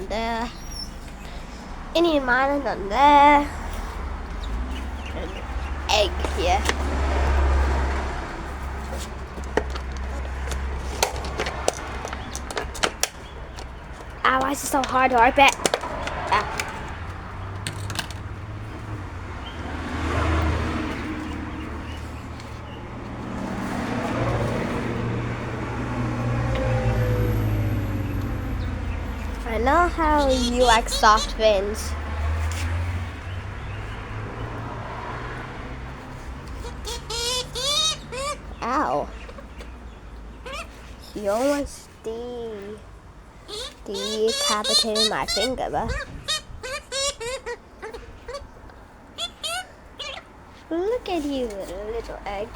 on there. Any mine on there. An egg here. Ah, why is it so hard to open? Ah. I know how you like soft fins. Ow. He almost decapitated my finger, but look at you, little egg.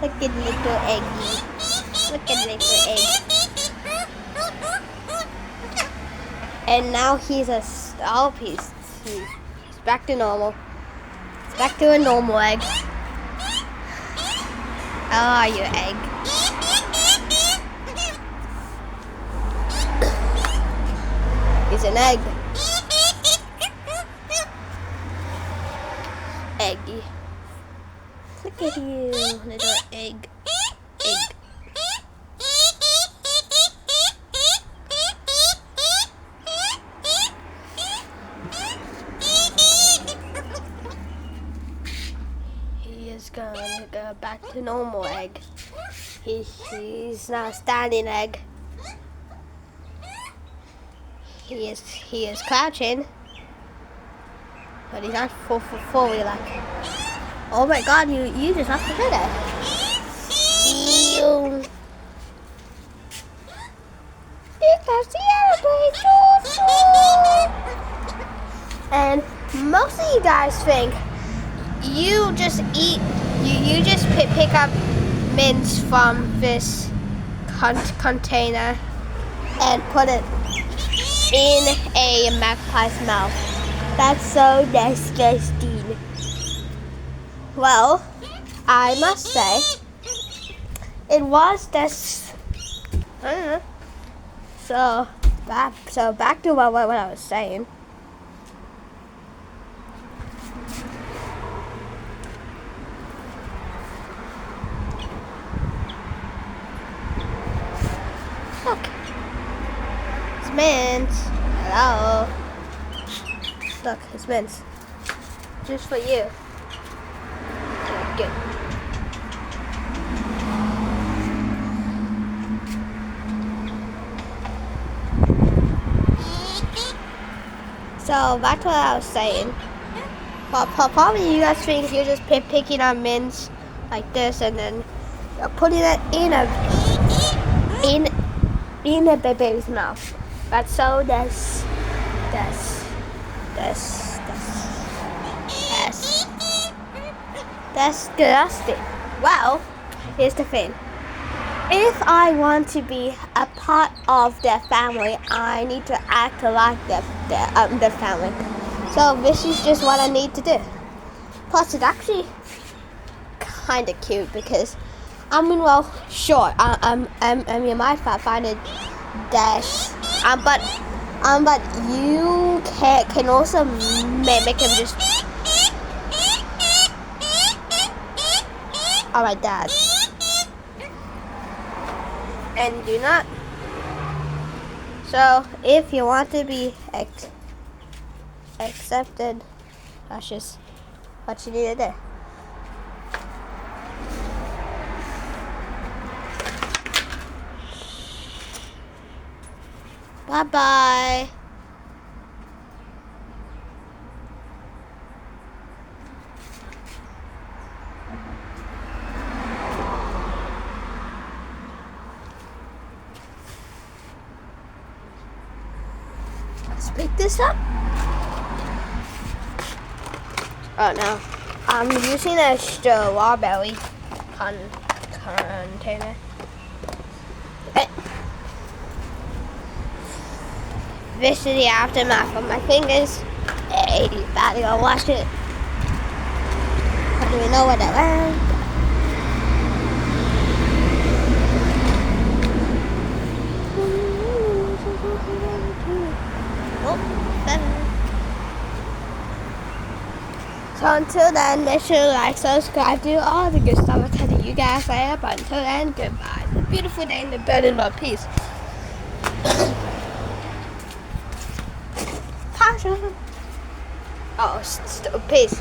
Look at little eggy. Look at little egg. And now he's a piece. He's back to normal. It's back to a normal egg. How are you, egg? He's an egg. Eggy. Look at you, little egg. Egg. He is gonna go back to normal egg. He's now standing egg. He is crouching. But he's not fully like. Oh my god, you just have to hit it. And most of you guys think you just eat, you just pick up mints from this container and put it in a magpie's mouth. That's so disgusting. Well, I must say, it was this. I don't know. So back to what I was saying. Look, it's mints. Hello. Look, it's mints. Just for you. Good. So back to what I was saying. Probably you guys think you're just picking on mints like this and then putting it in a baby's mouth. That's so that's disgusting. Well, here's the thing. If I want to be a part of their family, I need to act like the family. So this is just what I need to do. Plus, it's actually kind of cute because, I mean, well, sure, you might find it dash, but you can also make him just. Alright, Dad. And do not. So, if you want to be accepted, that's just what you need to do. Bye-bye. Let's pick this up. Oh no, I'm using a strawberry container. This is the aftermath of my fingers. Hey, gotta go wash it. we know where they went. So until then, make sure to like, subscribe, do all the good stuff. I'll tell you guys later. But until then, goodbye. It's a beautiful day in the building of peace. Passion. Oh, peace.